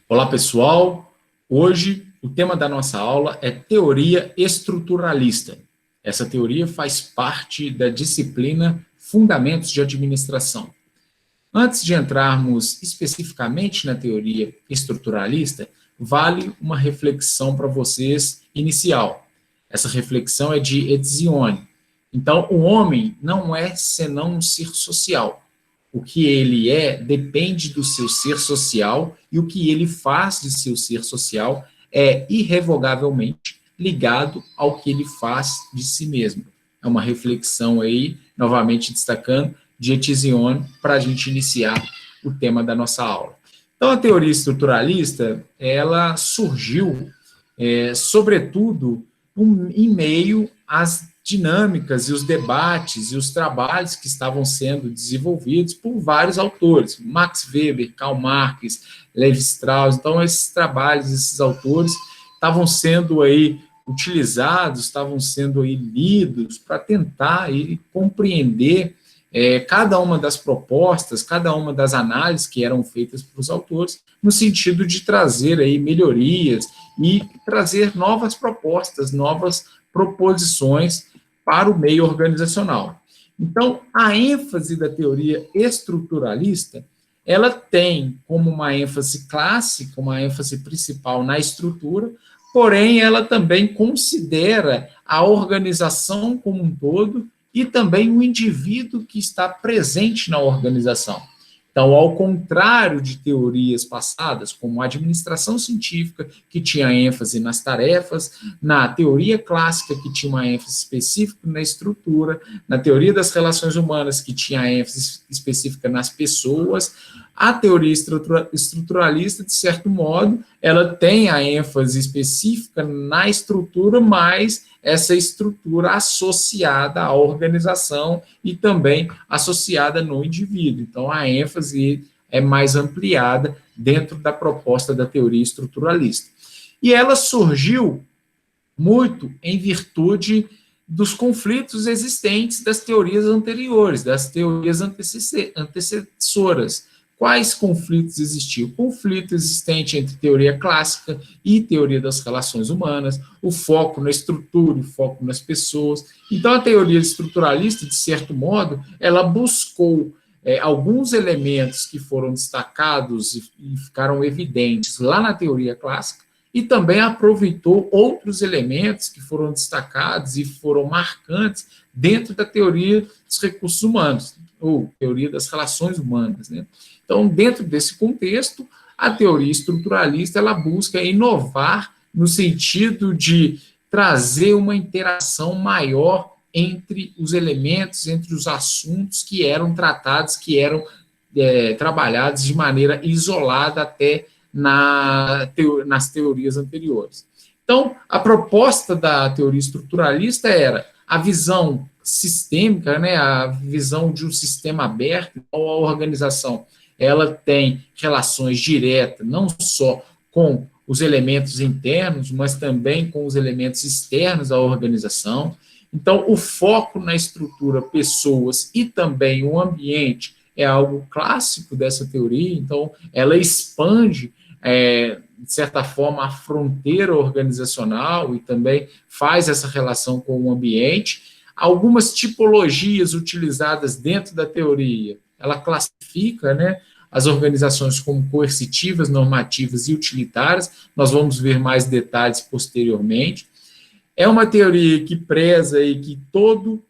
Olá, pessoal. Hoje, o tema da nossa aula é teoria estruturalista. Essa teoria faz parte da disciplina Fundamentos de Administração. Antes de entrarmos especificamente na teoria estruturalista, vale uma reflexão para vocês inicial. Essa reflexão é de Etzioni. Então, o homem não é senão um ser social. O que ele é depende do seu ser social e o que ele faz de seu ser social é irrevogavelmente ligado ao que ele faz de si mesmo. É uma reflexão aí, novamente destacando, de Etzioni para a gente iniciar o tema da nossa aula. Então, a teoria estruturalista, ela surgiu, sobretudo, em meio às dinâmicas e os debates e os trabalhos que estavam sendo desenvolvidos por vários autores, Max Weber, Karl Marx, Levi Strauss. Então, esses trabalhos, esses autores estavam sendo aí utilizados, estavam sendo aí lidos para tentar aí compreender cada uma das propostas, cada uma das análises que eram feitas pelos autores, no sentido de trazer aí melhorias e trazer novas propostas, novas proposições para o meio organizacional. Então, a ênfase da teoria estruturalista, ela tem como uma ênfase clássica, uma ênfase principal na estrutura, porém, ela também considera a organização como um todo e também o indivíduo que está presente na organização. Então, ao contrário de teorias passadas, como a administração científica, que tinha ênfase nas tarefas, na teoria clássica, que tinha uma ênfase específica na estrutura, na teoria das relações humanas, que tinha ênfase específica nas pessoas, a teoria estruturalista, de certo modo, ela tem a ênfase específica na estrutura, mas essa estrutura associada à organização e também associada no indivíduo. Então, a ênfase é mais ampliada dentro da proposta da teoria estruturalista. E ela surgiu muito em virtude dos conflitos existentes das teorias anteriores, das teorias antecessoras. Quais conflitos existiam? O conflito existente entre teoria clássica e teoria das relações humanas, o foco na estrutura, o foco nas pessoas. Então, a teoria estruturalista, de certo modo, ela buscou alguns elementos que foram destacados e ficaram evidentes lá na teoria clássica, e também aproveitou outros elementos que foram destacados e foram marcantes dentro da teoria dos recursos humanos, ou teoria das relações humanas, né? Então, dentro desse contexto, a teoria estruturalista ela busca inovar no sentido de trazer uma interação maior entre os elementos, entre os assuntos que eram tratados, que eram trabalhados de maneira isolada até nas teorias anteriores. Então, a proposta da teoria estruturalista era a visão sistêmica, né, a visão de um sistema aberto, a organização ela tem relações diretas, não só com os elementos internos, mas também com os elementos externos à organização. Então, o foco na estrutura, pessoas e também o ambiente é algo clássico dessa teoria, então ela expande, de certa forma, a fronteira organizacional e também faz essa relação com o ambiente. Algumas tipologias utilizadas dentro da teoria, ela classifica, né, as organizações como coercitivas, normativas e utilitárias. Nós vamos ver mais detalhes posteriormente. É uma teoria que preza e que todo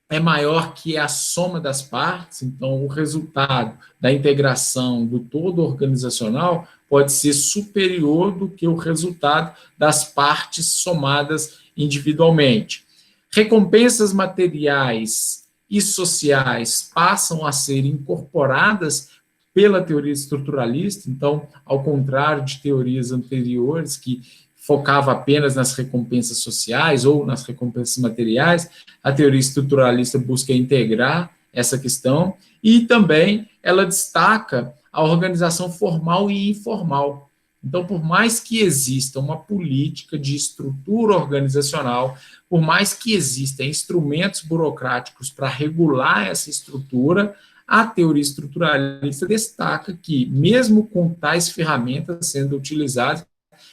é maior que a soma das partes, então o resultado da integração do todo organizacional pode ser superior do que o resultado das partes somadas individualmente. Recompensas materiais e sociais passam a ser incorporadas pela teoria estruturalista, então, ao contrário de teorias anteriores que focava apenas nas recompensas sociais ou nas recompensas materiais, a teoria estruturalista busca integrar essa questão e também ela destaca a organização formal e informal. Então, por mais que exista uma política de estrutura organizacional, por mais que existam instrumentos burocráticos para regular essa estrutura, A teoria estruturalista destaca que, mesmo com tais ferramentas sendo utilizadas,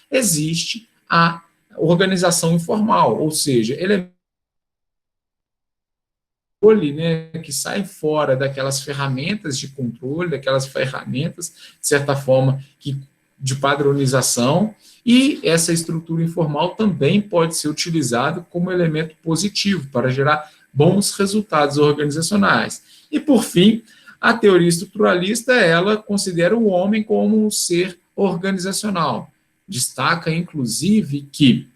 existe a organização informal, ou seja, elementos, né, que saem fora daquelas ferramentas de controle, daquelas ferramentas, de certa forma, de padronização, e essa estrutura informal também pode ser utilizada como elemento positivo para gerar bons resultados organizacionais. E, por fim, a teoria estruturalista, ela considera o homem como um ser organizacional. Destaca, inclusive, que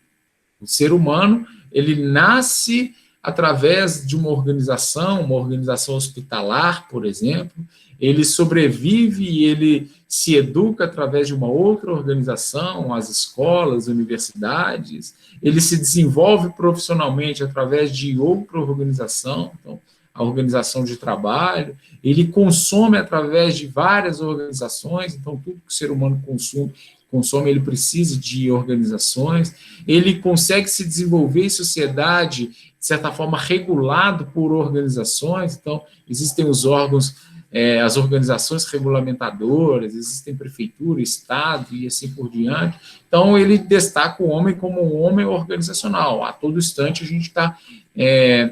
o ser humano, ele nasce através de uma organização hospitalar, por exemplo, ele sobrevive e ele se educa através de uma outra organização, as escolas, universidades, ele se desenvolve profissionalmente através de outra organização, então, a organização de trabalho, ele consome através de várias organizações, então, tudo que o ser humano consome, ele precisa de organizações, ele consegue se desenvolver em sociedade, de certa forma, regulado por organizações, então, existem os órgãos, as organizações regulamentadoras, existem prefeitura, estado e assim por diante, então ele destaca o homem como um homem organizacional, a todo instante a gente está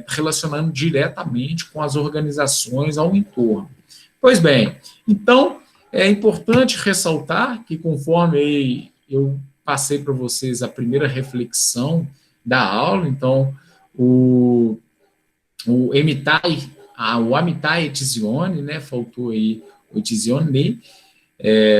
relacionando diretamente com as organizações ao entorno. Pois bem, então, é importante ressaltar que, conforme eu passei para vocês a primeira reflexão da aula, então, o Amitai Etzioni, né, faltou aí o Etzioni,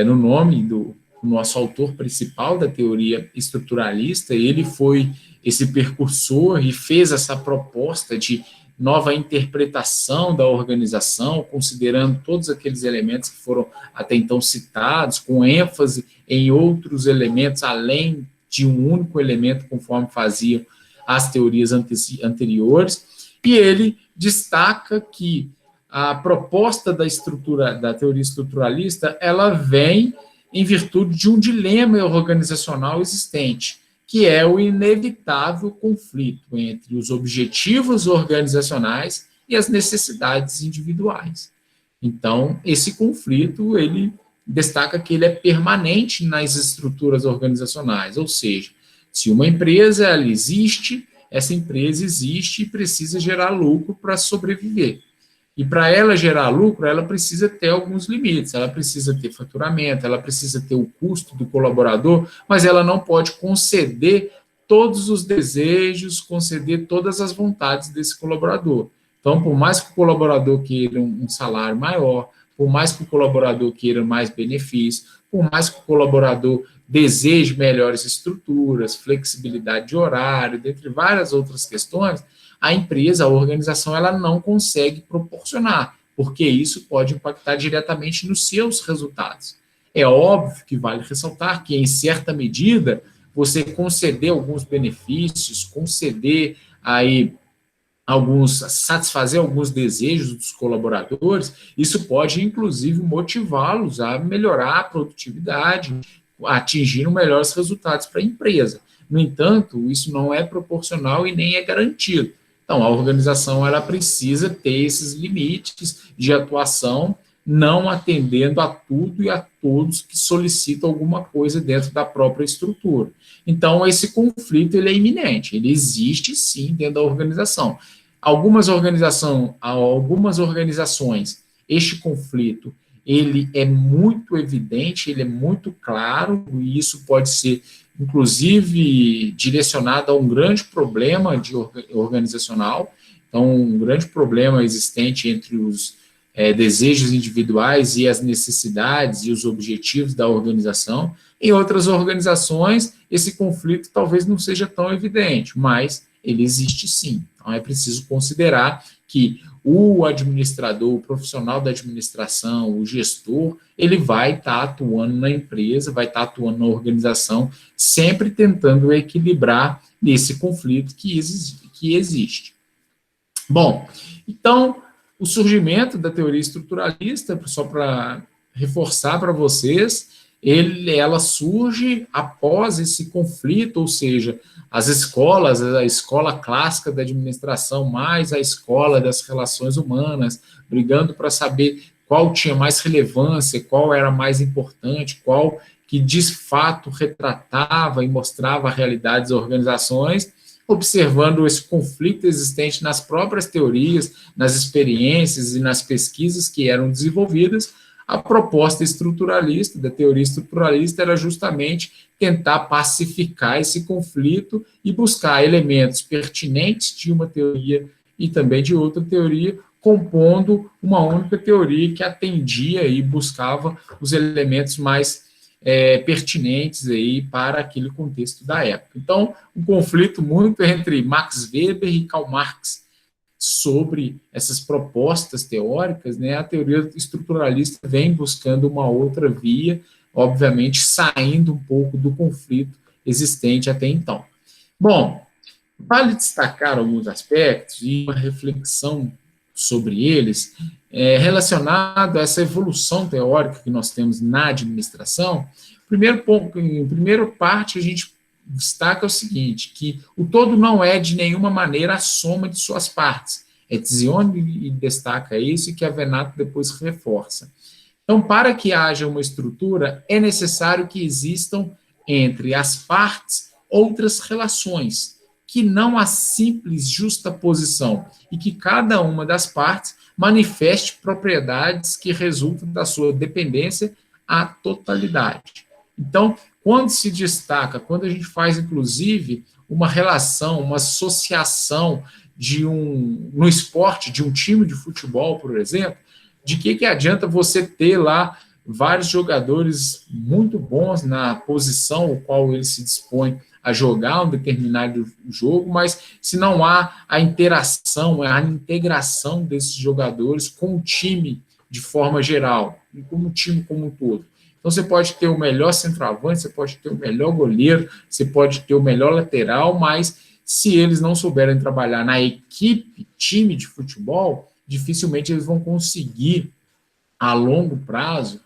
no nome do nosso autor principal da teoria estruturalista, ele foi esse precursor e fez essa proposta de nova interpretação da organização, considerando todos aqueles elementos que foram até então citados, com ênfase em outros elementos, além de um único elemento, conforme faziam as teorias anteriores, e ele destaca que a proposta da teoria estruturalista, ela vem em virtude de um dilema organizacional existente, que é o inevitável conflito entre os objetivos organizacionais e as necessidades individuais. Então, esse conflito, ele destaca que ele é permanente nas estruturas organizacionais, ou seja, se uma empresa ela existe, essa empresa existe e precisa gerar lucro para sobreviver. E para ela gerar lucro, ela precisa ter alguns limites, ela precisa ter faturamento, ela precisa ter o custo do colaborador, mas ela não pode conceder todos os desejos, conceder todas as vontades desse colaborador. Então, por mais que o colaborador queira um salário maior, por mais que o colaborador queira mais benefícios, por mais que o colaborador deseje melhores estruturas, flexibilidade de horário, dentre várias outras questões, a empresa, a organização, ela não consegue proporcionar, porque isso pode impactar diretamente nos seus resultados. É óbvio que vale ressaltar que, em certa medida, você conceder alguns benefícios, conceder aí satisfazer alguns desejos dos colaboradores, isso pode, inclusive, motivá-los a melhorar a produtividade, atingindo melhores resultados para a empresa. No entanto, isso não é proporcional e nem é garantido. Então, a organização ela precisa ter esses limites de atuação, não atendendo a tudo e a todos que solicitam alguma coisa dentro da própria estrutura. Então, esse conflito ele é iminente, ele existe sim dentro da organização. Algumas organizações, este conflito ele é muito evidente, ele é muito claro, e isso pode ser inclusive direcionado a um grande problema organizacional, então um grande problema existente entre os desejos individuais e as necessidades e os objetivos da organização. Em outras organizações, esse conflito talvez não seja tão evidente, mas ele existe sim. Então é preciso considerar que o administrador, o profissional da administração, o gestor, ele vai estar atuando na empresa, vai estar atuando na organização, sempre tentando equilibrar esse conflito que existe. Bom, então, o surgimento da teoria estruturalista, só para reforçar para vocês, ela surge após esse conflito, ou seja, as escolas, a escola clássica da administração, mais a escola das relações humanas, brigando para saber qual tinha mais relevância, qual era mais importante, qual que de fato retratava e mostrava a realidade das organizações, observando esse conflito existente nas próprias teorias, nas experiências e nas pesquisas que eram desenvolvidas. A proposta estruturalista, da teoria estruturalista, era justamente tentar pacificar esse conflito e buscar elementos pertinentes de uma teoria e também de outra teoria, compondo uma única teoria que atendia e buscava os elementos mais pertinentes aí para aquele contexto da época. Então, um conflito muito entre Max Weber e Karl Marx sobre essas propostas teóricas, né? A teoria estruturalista vem buscando uma outra via, obviamente saindo um pouco do conflito existente até então. Bom, vale destacar alguns aspectos e uma reflexão sobre eles, relacionado a essa evolução teórica que nós temos na administração. Primeiro ponto, em primeira parte, a gente destaca o seguinte, que o todo não é de nenhuma maneira a soma de suas partes. Etzioni destaca isso e que a Venato depois reforça. Então, para que haja uma estrutura, é necessário que existam entre as partes outras relações, que não a simples justaposição, e que cada uma das partes manifeste propriedades que resultam da sua dependência à totalidade. Então, quando se destaca, quando a gente faz, inclusive, uma relação, uma associação no esporte, de um time de futebol, por exemplo, de que adianta você ter lá vários jogadores muito bons na posição o qual ele se dispõe a jogar um determinado jogo, mas se não há a interação, a integração desses jogadores com o time de forma geral, e como o time como um todo. Então, você pode ter o melhor centroavante, você pode ter o melhor goleiro, você pode ter o melhor lateral, mas se eles não souberem trabalhar na equipe, time de futebol, dificilmente eles vão conseguir, a longo prazo,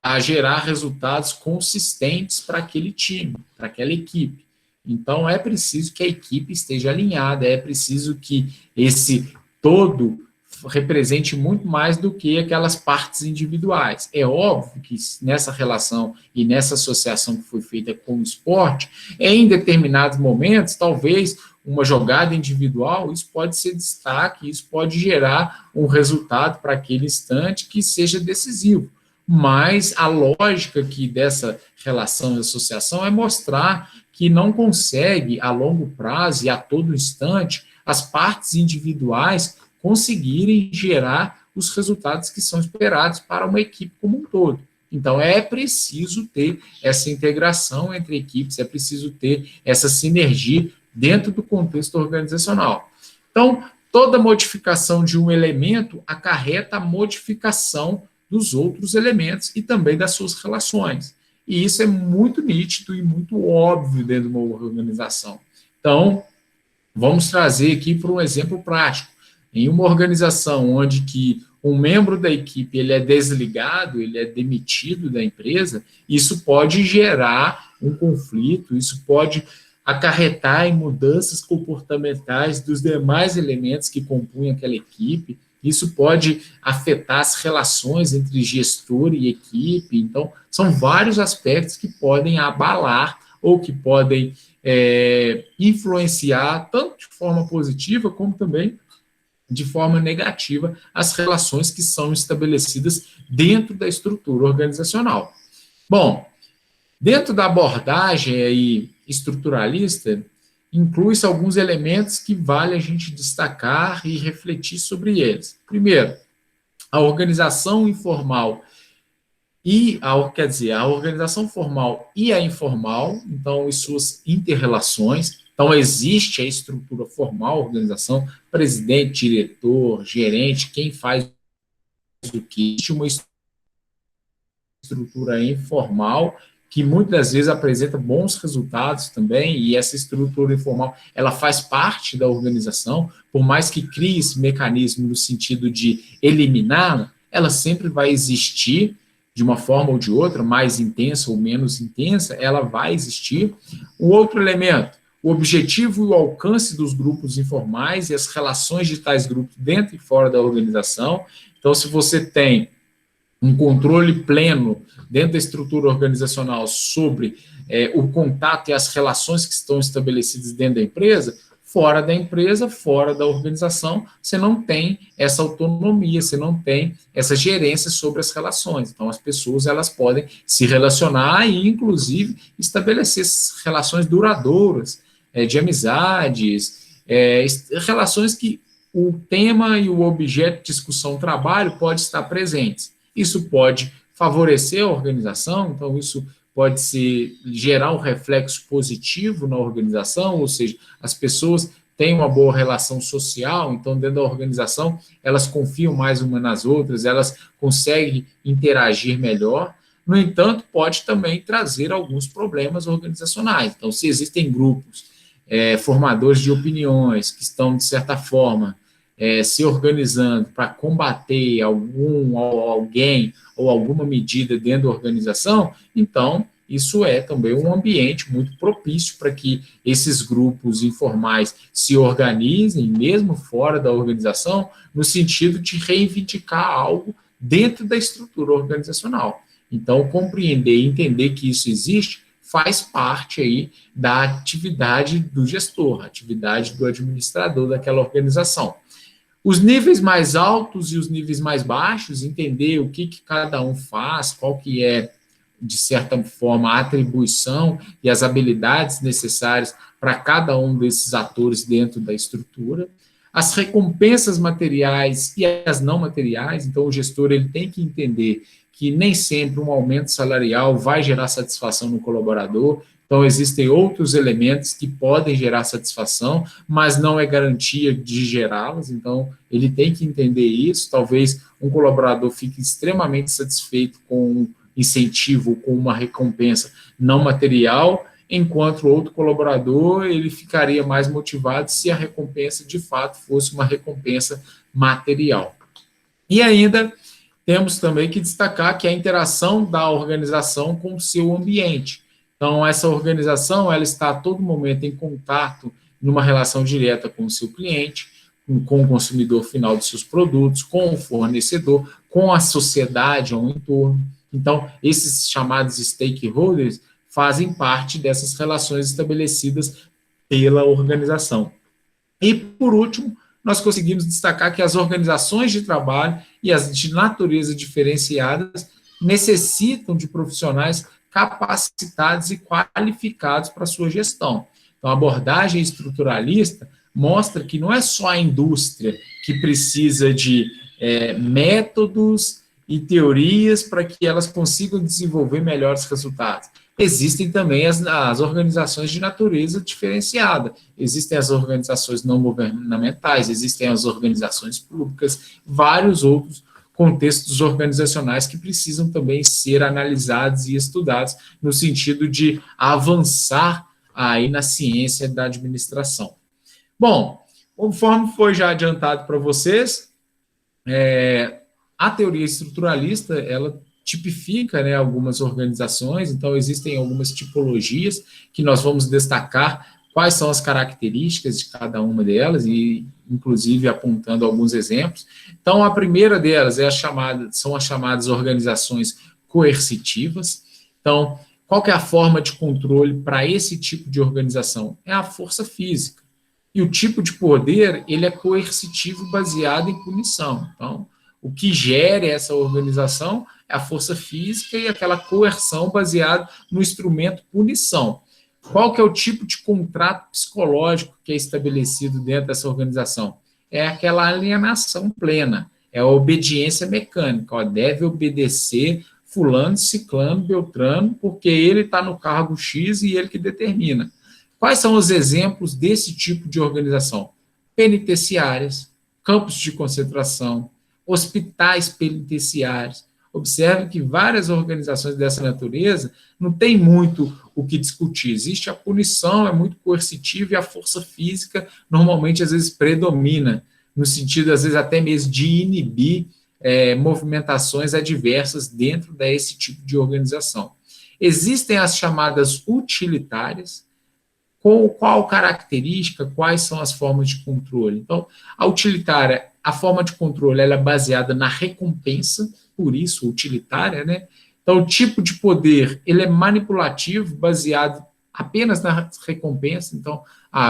a gerar resultados consistentes para aquele time, para aquela equipe. Então, é preciso que a equipe esteja alinhada, é preciso que esse todo represente muito mais do que aquelas partes individuais. É óbvio que nessa relação e nessa associação que foi feita com o esporte, em determinados momentos, talvez uma jogada individual, isso pode ser destaque, isso pode gerar um resultado para aquele instante que seja decisivo. Mas a lógica aqui dessa relação de associação é mostrar que não consegue, a longo prazo e a todo instante, as partes individuais conseguirem gerar os resultados que são esperados para uma equipe como um todo. Então, é preciso ter essa integração entre equipes, é preciso ter essa sinergia dentro do contexto organizacional. Então, toda modificação de um elemento acarreta a modificação dos outros elementos e também das suas relações. E isso é muito nítido e muito óbvio dentro de uma organização. Então, vamos trazer aqui para um exemplo prático. Em uma organização onde que um membro da equipe ele é desligado, ele é demitido da empresa, isso pode gerar um conflito, isso pode acarretar em mudanças comportamentais dos demais elementos que compunham aquela equipe, isso pode afetar as relações entre gestor e equipe. Então, são vários aspectos que podem abalar ou que podem influenciar, tanto de forma positiva, como também de forma negativa, as relações que são estabelecidas dentro da estrutura organizacional. Bom, dentro da abordagem aí estruturalista, inclui-se alguns elementos que vale a gente destacar e refletir sobre eles. Primeiro, a organização informal a organização formal e a informal, então, e suas inter-relações. Então, existe a estrutura formal, a organização, presidente, diretor, gerente, quem faz o que. Existe uma estrutura informal, que muitas vezes apresenta bons resultados também, e essa estrutura informal, ela faz parte da organização, por mais que crie esse mecanismo no sentido de eliminá-la, ela sempre vai existir, de uma forma ou de outra, mais intensa ou menos intensa, ela vai existir. Um outro elemento, o objetivo e o alcance dos grupos informais e as relações de tais grupos dentro e fora da organização. Então, se você tem um controle pleno dentro da estrutura organizacional sobre o contato e as relações que estão estabelecidas dentro da empresa, fora da organização, você não tem essa autonomia, você não tem essa gerência sobre as relações. Então, as pessoas elas podem se relacionar e, inclusive, estabelecer relações duradouras, de amizades, relações que o tema e o objeto de discussão trabalho pode estar presentes. Isso pode favorecer a organização, então isso pode gerar um reflexo positivo na organização, ou seja, as pessoas têm uma boa relação social, então dentro da organização elas confiam mais umas nas outras, elas conseguem interagir melhor. No entanto, pode também trazer alguns problemas organizacionais. Então, se existem grupos formadores de opiniões que estão, de certa forma, se organizando para combater alguém ou alguma medida dentro da organização, então isso é também um ambiente muito propício para que esses grupos informais se organizem, mesmo fora da organização, no sentido de reivindicar algo dentro da estrutura organizacional. Então, compreender e entender que isso existe faz parte aí da atividade do gestor, atividade do administrador daquela organização. Os níveis mais altos e os níveis mais baixos, entender o que cada um faz, qual que é, de certa forma, a atribuição e as habilidades necessárias para cada um desses atores dentro da estrutura. As recompensas materiais e as não materiais, então o gestor ele tem que entender que nem sempre um aumento salarial vai gerar satisfação no colaborador, então existem outros elementos que podem gerar satisfação, mas não é garantia de gerá-las, então ele tem que entender isso. Talvez um colaborador fique extremamente satisfeito com um incentivo, com uma recompensa não material, enquanto o outro colaborador ele ficaria mais motivado se a recompensa de fato fosse uma recompensa material. E ainda temos também que destacar que a interação da organização com o seu ambiente. Então, essa organização ela está a todo momento em contato, numa relação direta com o seu cliente, com o consumidor final dos seus produtos, com o fornecedor, com a sociedade ao entorno. Então, esses chamados stakeholders fazem parte dessas relações estabelecidas pela organização. E, por último, nós conseguimos destacar que as organizações de trabalho e as de natureza diferenciadas necessitam de profissionais capacitados e qualificados para a sua gestão. Então, a abordagem estruturalista mostra que não é só a indústria que precisa de métodos e teorias para que elas consigam desenvolver melhores resultados. Existem também as organizações de natureza diferenciada, existem as organizações não governamentais, existem as organizações públicas, vários outros contextos organizacionais que precisam também ser analisados e estudados no sentido de avançar aí na ciência da administração. Bom, conforme foi já adiantado para vocês, a teoria estruturalista, ela tipifica, né, algumas organizações, então existem algumas tipologias que nós vamos destacar quais são as características de cada uma delas e, inclusive, apontando alguns exemplos. Então, a primeira delas são as chamadas organizações coercitivas. Então, qual que é a forma de controle para esse tipo de organização? É a força física. E o tipo de poder, ele é coercitivo baseado em punição. Então, o que gera essa organização é a força física e aquela coerção baseada no instrumento punição. Qual que é o tipo de contrato psicológico que é estabelecido dentro dessa organização? É aquela alienação plena, é a obediência mecânica, deve obedecer fulano, ciclano, beltrano, porque ele está no cargo X e ele que determina. Quais são os exemplos desse tipo de organização? Penitenciárias, campos de concentração, hospitais penitenciários. Observe que várias organizações dessa natureza não tem muito o que discutir. Existe a punição, é muito coercitiva, e a força física normalmente, às vezes, predomina, no sentido, às vezes, até mesmo de inibir movimentações adversas dentro desse tipo de organização. Existem as chamadas utilitárias. Qual característica, quais são as formas de controle? Então, a utilitária, a forma de controle ela é baseada na recompensa, por isso, utilitária, né? Então, o tipo de poder, ele é manipulativo, baseado apenas na recompensa. Então,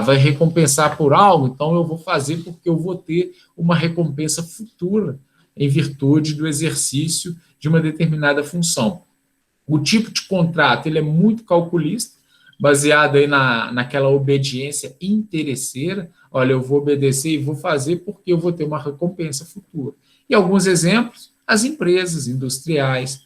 vai recompensar por algo, então eu vou fazer porque eu vou ter uma recompensa futura em virtude do exercício de uma determinada função. O tipo de contrato, ele é muito calculista, baseado aí naquela obediência interesseira. Olha, eu vou obedecer e vou fazer porque eu vou ter uma recompensa futura. E alguns exemplos, as empresas industriais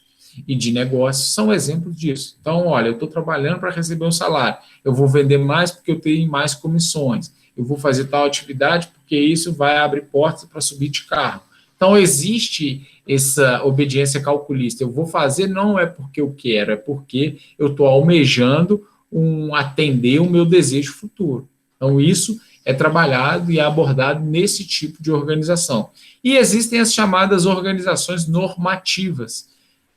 e de negócios são exemplos disso. Então, olha, eu estou trabalhando para receber um salário, eu vou vender mais porque eu tenho mais comissões, eu vou fazer tal atividade porque isso vai abrir portas para subir de cargo. Então, existe essa obediência calculista. Eu vou fazer não é porque eu quero, é porque eu estou almejando atender o meu desejo futuro. Então, isso é trabalhado e é abordado nesse tipo de organização. E existem as chamadas organizações normativas,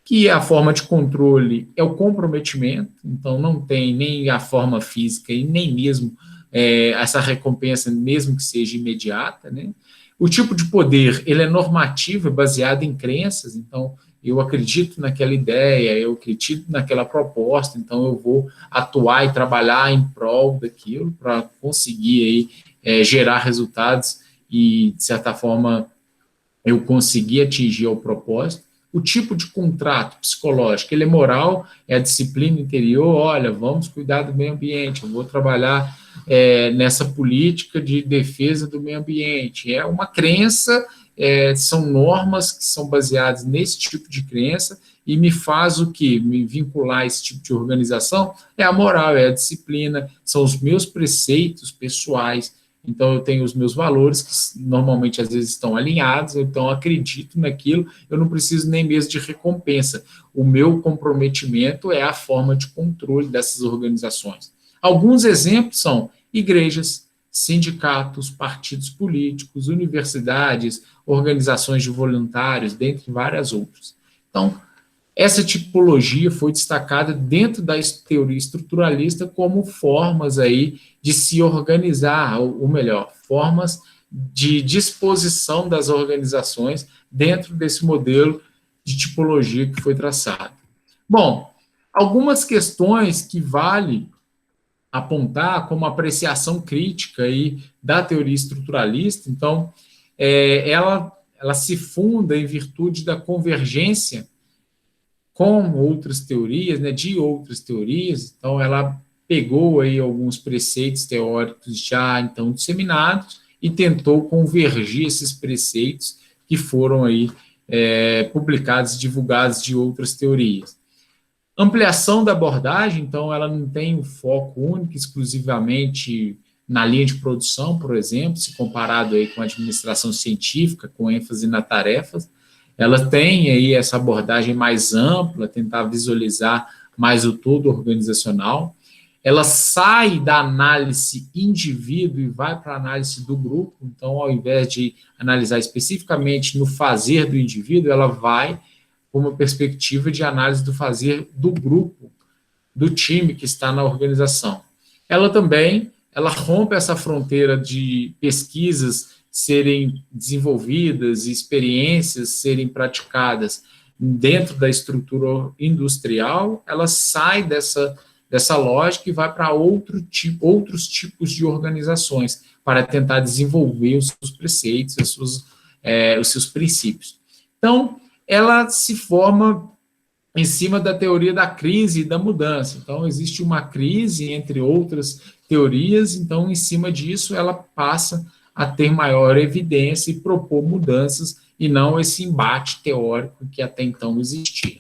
que a forma de controle é o comprometimento, então não tem nem a forma física e nem mesmo essa recompensa, mesmo que seja imediata, né? O tipo de poder, ele é normativo, é baseado em crenças, então eu acredito naquela ideia, eu acredito naquela proposta, então eu vou atuar e trabalhar em prol daquilo para conseguir aí, gerar resultados e, de certa forma, eu conseguir atingir o propósito. O tipo de contrato psicológico, ele é moral, é a disciplina interior, olha, vamos cuidar do meio ambiente, eu vou trabalhar nessa política de defesa do meio ambiente. É uma crença, são normas que são baseadas nesse tipo de crença e me faz o quê? Me vincular a esse tipo de organização é a moral, é a disciplina, são os meus preceitos pessoais. Então, eu tenho os meus valores, que normalmente às vezes estão alinhados, então eu acredito naquilo, eu não preciso nem mesmo de recompensa. O meu comprometimento é a forma de controle dessas organizações. Alguns exemplos são igrejas, sindicatos, partidos políticos, universidades, organizações de voluntários, dentre várias outras. Então, essa tipologia foi destacada dentro da teoria estruturalista como formas aí de se organizar, ou melhor, formas de disposição das organizações dentro desse modelo de tipologia que foi traçado. Bom, algumas questões que vale apontar como apreciação crítica aí da teoria estruturalista. Então, ela se funda em virtude da convergência com outras teorias, né, de outras teorias. Então, ela pegou aí alguns preceitos teóricos já então disseminados e tentou convergir esses preceitos que foram aí publicados e divulgados de outras teorias. Ampliação da abordagem, então, ela não tem um foco único, exclusivamente na linha de produção, por exemplo, se comparado aí com a administração científica, com ênfase na tarefas, ela tem aí essa abordagem mais ampla, tentar visualizar mais o todo organizacional. Ela sai da análise indivíduo e vai para a análise do grupo, então, ao invés de analisar especificamente no fazer do indivíduo, ela vai com uma perspectiva de análise do fazer do grupo, do time que está na organização. Ela também, ela rompe essa fronteira de pesquisas serem desenvolvidas e experiências serem praticadas dentro da estrutura industrial, ela sai dessa lógica e vai para outros tipos de organizações para tentar desenvolver os seus preceitos, os seus princípios. Então, ela se forma em cima da teoria da crise e da mudança. Então, existe uma crise, entre outras teorias, então, em cima disso, ela passa a ter maior evidência e propor mudanças, e não esse embate teórico que até então existia.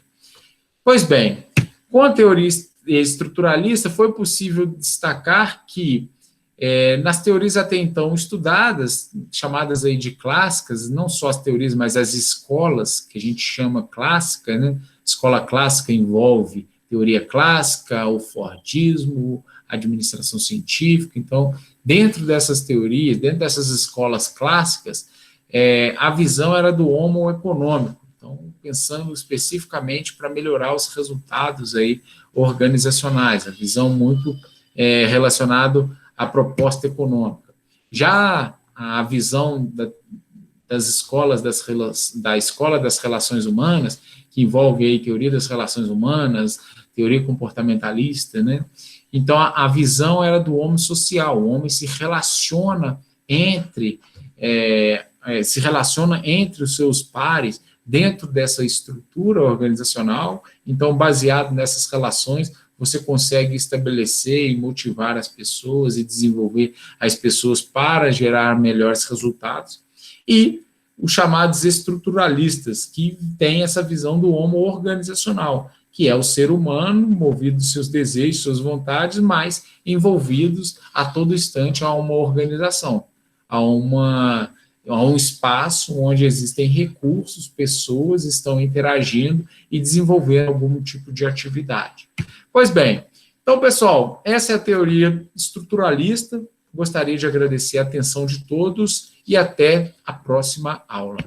Pois bem, com a teoria estruturalista, foi possível destacar que nas teorias até então estudadas, chamadas aí de clássicas, não só as teorias, mas as escolas, que a gente chama clássica, né? Escola clássica envolve teoria clássica, o Fordismo, administração científica. Então, dentro dessas teorias, dentro dessas escolas clássicas, a visão era do homo econômico. Então, pensando especificamente para melhorar os resultados aí organizacionais, a visão muito relacionada à proposta econômica. Já a visão da escola das relações humanas, que envolve aí teoria das relações humanas, teoria comportamentalista, né? Então, a visão era do homem social, o homem se relaciona entre os seus pares dentro dessa estrutura organizacional. Então, baseado nessas relações, você consegue estabelecer e motivar as pessoas e desenvolver as pessoas para gerar melhores resultados. E os chamados estruturalistas, que têm essa visão do homo organizacional, que é o ser humano movido dos seus desejos, suas vontades, mas envolvidos a todo instante a uma organização, a um espaço onde existem recursos, pessoas estão interagindo e desenvolvendo algum tipo de atividade. Pois bem, então, pessoal, essa é a teoria estruturalista. Gostaria de agradecer a atenção de todos e até a próxima aula.